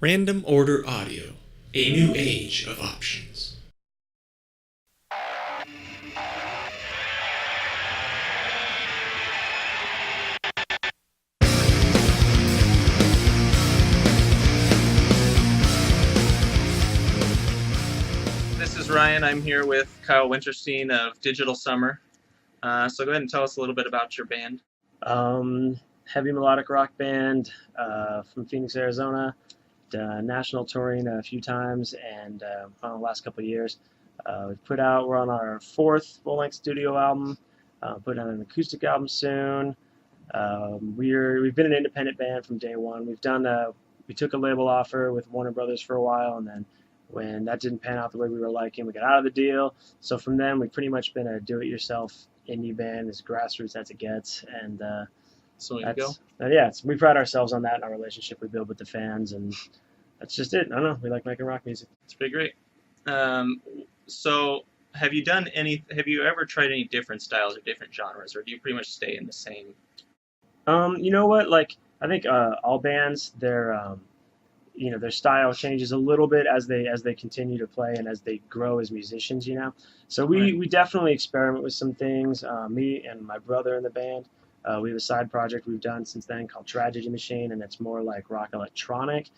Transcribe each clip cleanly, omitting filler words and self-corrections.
Random Order Audio, a new age of options. This is Ryan. I'm here with Kyle Winterstein of Digital Summer. So go ahead and tell us a little bit about your band. Heavy melodic rock band from Phoenix, Arizona. National touring a few times, and on the last couple of years, we're on our fourth full-length studio album. Putting out an acoustic album soon. We've been an independent band from day one. We took a label offer with Warner Brothers for a while, and then when that didn't pan out the way we were liking, we got out of the deal. So from then, we've pretty much been a do-it-yourself indie band, as grassroots as it gets, and So you go. We pride ourselves on that in our relationship we build with the fans, and that's just it. I don't know. We like making rock music. It's pretty great. So have you ever tried any different styles or different genres, or do you pretty much stay in the same? You know what? Like, I think all bands, their style changes a little bit as they continue to play and as they grow as musicians. So we definitely experiment with some things. Me and my brother in the band. We have a side project we've done since then called Tragedy Machine, and it's more like rock electronic.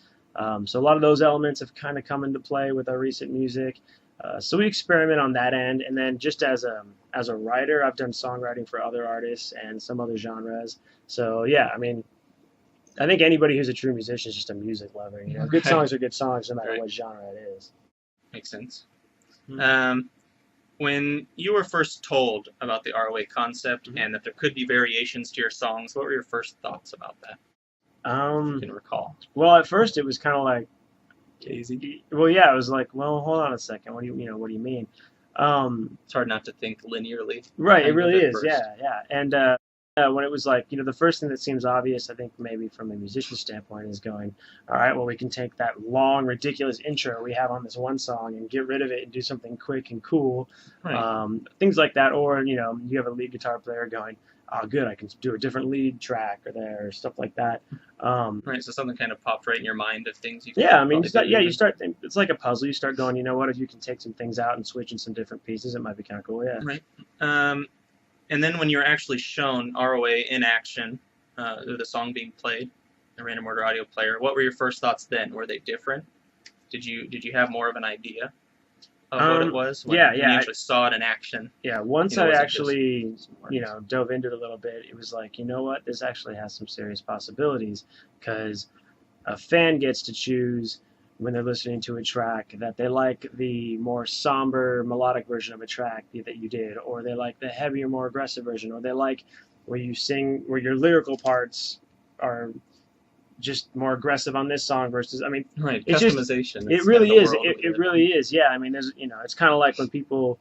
So a lot of those elements have kind of come into play with our recent music. So we experiment on that end, and then just as a writer, I've done songwriting for other artists and some other genres. So yeah, I mean, I think anybody who's a true musician is just a music lover. Good songs are good songs, no matter what genre it is. Makes sense. When you were first told about the ROA concept and that there could be variations to your songs, what were your first thoughts about that? You can recall. Well, at first it was kind of like, Easy. well, yeah, it was like, well, hold on a second. What do you mean? It's hard not to think linearly. Right, it really is. First. Yeah. And when it was like, the first thing that seems obvious, I think maybe from a musician standpoint, is going, all right, well, we can take that long, ridiculous intro we have on this one song and get rid of it and do something quick and cool. Right. Things like that. Or, you have a lead guitar player going, oh, good, I can do a different lead track or stuff like that. Right, so something kind of popped right in your mind of things you. Yeah, I mean, you start. It's like a puzzle. You start going, what if you can take some things out and switch in some different pieces? It might be kind of cool. Yeah. Right. And then when you were actually shown ROA in action, the song being played, the Random Order Audio player, what were your first thoughts then? Were they different? Did you have more of an idea of what it was when you actually saw it in action? Yeah, once I actually, dove into it a little bit, it was like, what? This actually has some serious possibilities, because a fan gets to choose when they're listening to a track that they like the more somber melodic version of a track that you did, or they like the heavier, more aggressive version, or they like where your lyrical parts are just more aggressive on this song versus, right, it's customization. It really is. It really is. Yeah, I mean, there's, it's kind of like when people,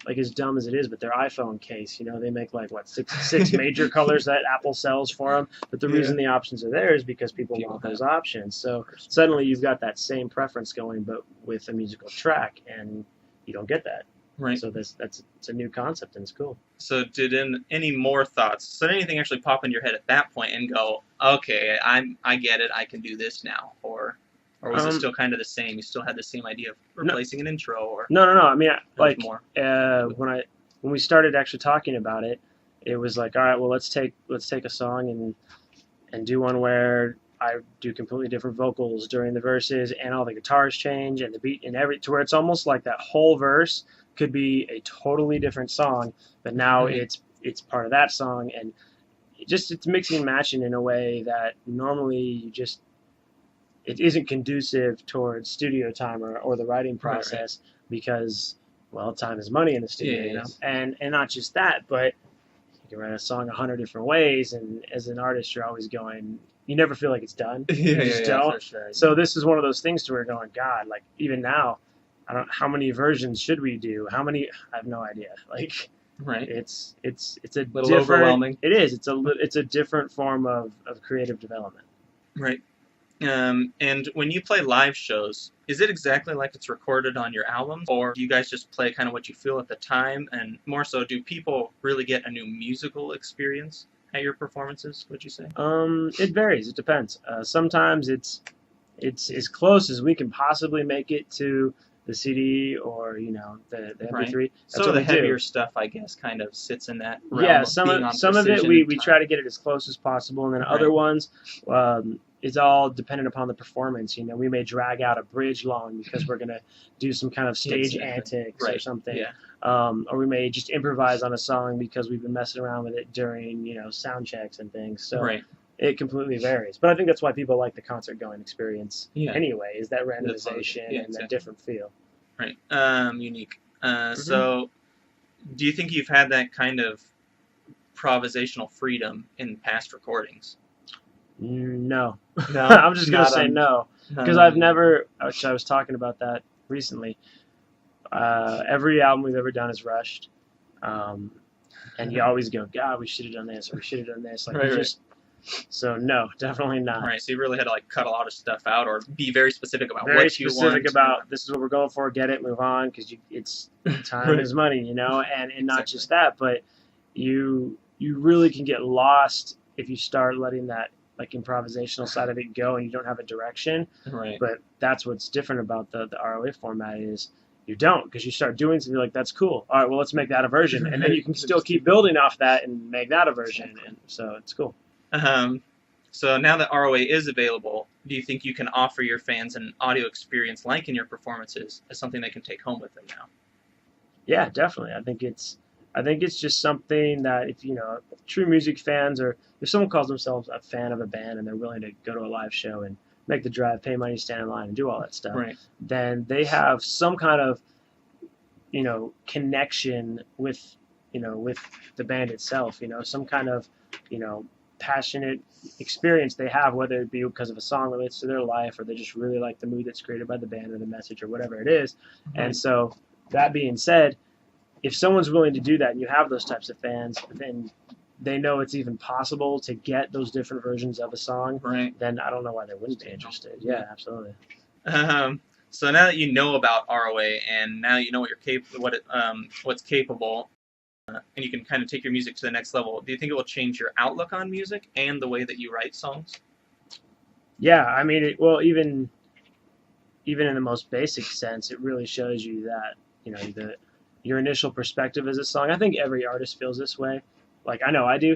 like, as dumb as it is, but their iPhone case, they make like six major colors that Apple sells for them. But the reason the options are there is because people want those options. So suddenly you've got that same preference going, but with a musical track, and you don't get that. Right. So it's a new concept, and it's cool. So did any more thoughts? Did anything actually pop in your head at that point and go, okay, I get it, I can do this now, or was it still kind of the same? You still had the same idea of replacing an intro, or no. I mean, like more. When we started actually talking about it, it was like, all right, well, let's take a song and do one where I do completely different vocals during the verses, and all the guitars change, and the beat and to where it's almost like that whole verse could be a totally different song, but now it's part of that song, and it's mixing and matching in a way that normally it isn't conducive towards studio time or the writing process, because, well, time is money in the studio, and not just that, but you can write a song 100 different ways, and as an artist, you're always going, you never feel like it's done. You just don't. For sure. So this is one of those things to where you're going, God, like, even now, how many versions should we do? How many? I have no idea. Like, right. It's a little overwhelming. It is. It's a different form of creative development. Right. And when you play live shows, is it exactly like it's recorded on your albums, or do you guys just play kind of what you feel at the time? And more so, do people really get a new musical experience at your performances, would you say? It varies. It depends. Sometimes it's it's as close as we can possibly make it to the CD or the MP3. That's So what the we heavier do. stuff, I guess, kind of sits in that realm Yeah, of being on some of it precision we, and we time. try to get it as close as possible, and then other ones, it's all dependent upon the performance. We may drag out a bridge long because we're gonna do some kind of stage antics or something, Yeah. or we may just improvise on a song because we've been messing around with it during sound checks and things. So it completely varies, but I think that's why people like the concert going experience anyway. Is that randomization and that different feel. Right. Unique. So, do you think you've had that kind of improvisational freedom in past recordings? No. No, I'm just gonna say no, because I've never. Which I was talking about that recently. Every album we've ever done is rushed, and you always go, God, we should have done this, or we should have done this. Like So no, definitely not. Right. So you really had to cut a lot of stuff out, or be very specific about Very what you want. specific about this is what we're going for. Get it, move on, because it's time is money, and not just that, but you really can get lost if you start letting that improvisational side of it go, and you don't have a direction. Right. But that's what's different about the ROA format is you don't, because you start doing something like that's cool. All right, well let's make that a version, and then you can still keep building off that and make that a version, and so it's cool. So now that ROA is available, do you think you can offer your fans an audio experience like in your performances as something they can take home with them now? Yeah, definitely. I think it's just something that if true music fans, or if someone calls themselves a fan of a band and they're willing to go to a live show and make the drive, pay money, stand in line, and do all that stuff, then they have some kind of connection with the band itself. Some kind of passionate experience they have, whether it be because of a song that relates to their life, or they just really like the mood that's created by the band or the message or whatever it is. And so that being said, if someone's willing to do that and you have those types of fans, then they know it's even possible to get those different versions of a song, then I don't know why they wouldn't be interested. Yeah, absolutely. So now that you know about ROA and now you know what what's capable, and you can kind of take your music to the next level, do you think it will change your outlook on music and the way that you write songs? Yeah, I mean, even in the most basic sense, it really shows you that your initial perspective as a song. I think every artist feels this way. Like I know I do.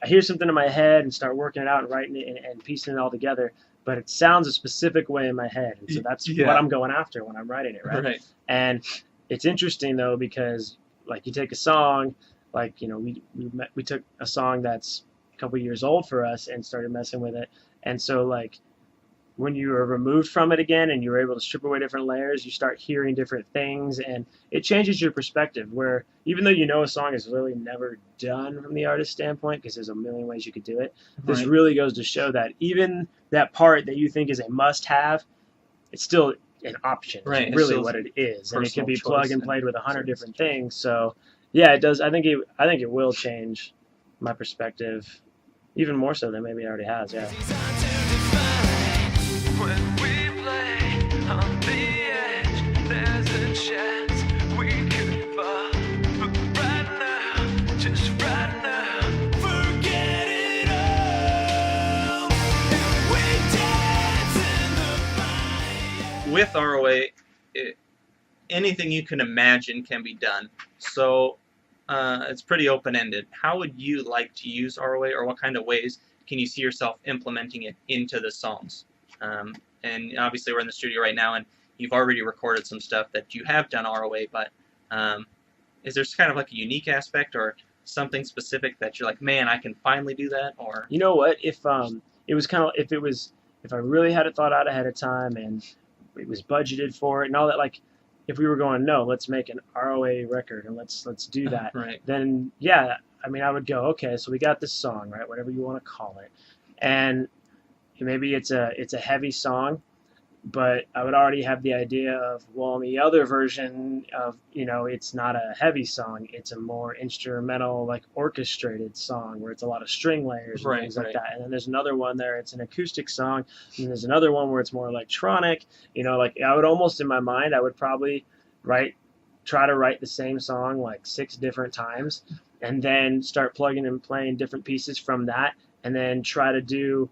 I hear something in my head and start working it out and writing it and piecing it all together, but it sounds a specific way in my head, and so that's what I'm going after when I'm writing it, right? And it's interesting though, because you take a song, we took a song that's a couple years old for us and started messing with it, and so when you are removed from it again and you're able to strip away different layers, you start hearing different things, and it changes your perspective, where even though a song is really never done from the artist's standpoint, because there's a million ways you could do it, this really goes to show that even that part that you think is a must-have, it's still an option. It's really what it is, and it can be plugged and played with 100 different things. So yeah, it does. I think it will change my perspective even more so than maybe it already has. Yeah. When we play on the edge, there's a chance we could fall. But right now, just right now, forget it all. And we dance in the fire. With ROA, anything you can imagine can be done. So it's pretty open-ended. How would you like to use ROA, or what kind of ways can you see yourself implementing it into the songs? And obviously we're in the studio right now, and you've already recorded some stuff that you have done ROA, but is there kind of a unique aspect or something specific that you're like, man, I can finally do that? Or you know what, if I really had it thought out ahead of time and it was budgeted for it and all that, if we were going, no, let's make an ROA record and let's do that, then yeah, I mean, I would go, okay, so we got this song, right, whatever you want to call it, and maybe it's a heavy song, but I would already have the idea of, well, in the other version of, it's not a heavy song, it's a more instrumental, orchestrated song where it's a lot of string layers and things like that. And then there's another one there, it's an acoustic song, and there's another one where it's more electronic. I would almost, in my mind, I would probably try to write the same song 6 different times, and then start plugging and playing different pieces from that, and then try to do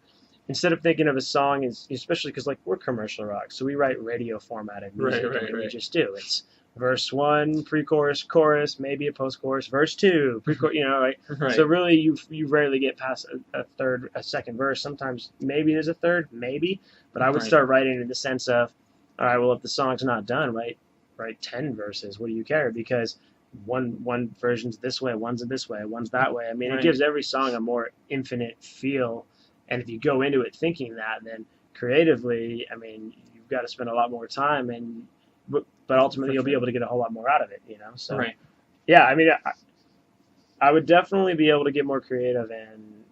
instead of thinking of a song, especially because like we're commercial rock, so we write radio formatted music. We just do. It's verse 1, pre-chorus, chorus, maybe a post-chorus, verse 2, pre-chorus. Right? Right. So really, you rarely get past a second verse. Sometimes maybe there's a third, maybe. But I would start writing in the sense of, all right, well, if the song's not done, write 10 verses. What do you care? Because one version's this way, one's this way, one's that way. I mean, it gives every song a more infinite feel. And if you go into it thinking that, then creatively, I mean, you've got to spend a lot more time, but ultimately you'll be able to get a whole lot more out of it. So yeah, I mean, I would definitely be able to get more creative, and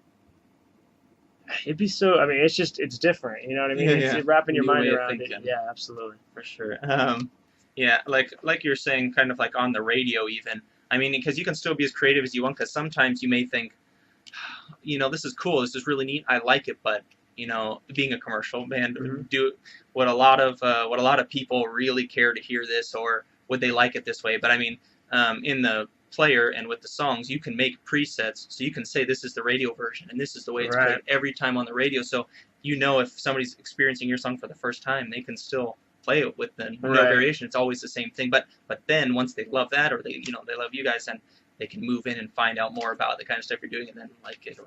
it'd be so. I mean, it's different. You know what I mean? It's wrapping your mind around it. Yeah, absolutely, for sure. Yeah, like you're saying, kind of like on the radio even. I mean, because you can still be as creative as you want, because sometimes you may think, this is cool, this is really neat, I like it, but being a commercial band, do what a lot of people really care to hear this, or would they like it this way? But I mean, in the player and with the songs, you can make presets, so you can say this is the radio version and this is the way it's played every time on the radio. So if somebody's experiencing your song for the first time, they can still play it with no variation. It's always the same thing. But then once they love that, or they love you guys, then they can move in and find out more about the kind of stuff you're doing, and then like it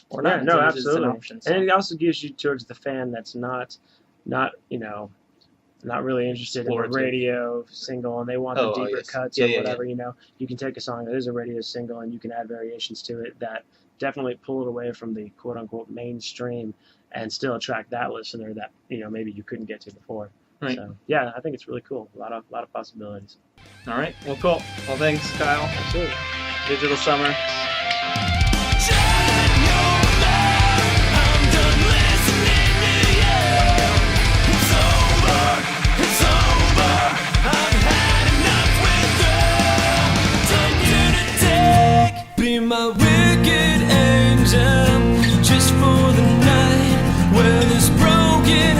or not. No, absolutely. An option, so. And it also gives you towards the fan that's not really interested in the radio single, and they want the deeper cuts or whatever. You can take a song that is a radio single and you can add variations to it that definitely pull it away from the quote unquote mainstream and still attract that listener that maybe you couldn't get to before. Right. So yeah, I think it's really cool. A lot of possibilities. All right. Well, cool. Well, thanks, Kyle. Absolutely. Digital Summer. Be my wicked angel, just for the night when this broken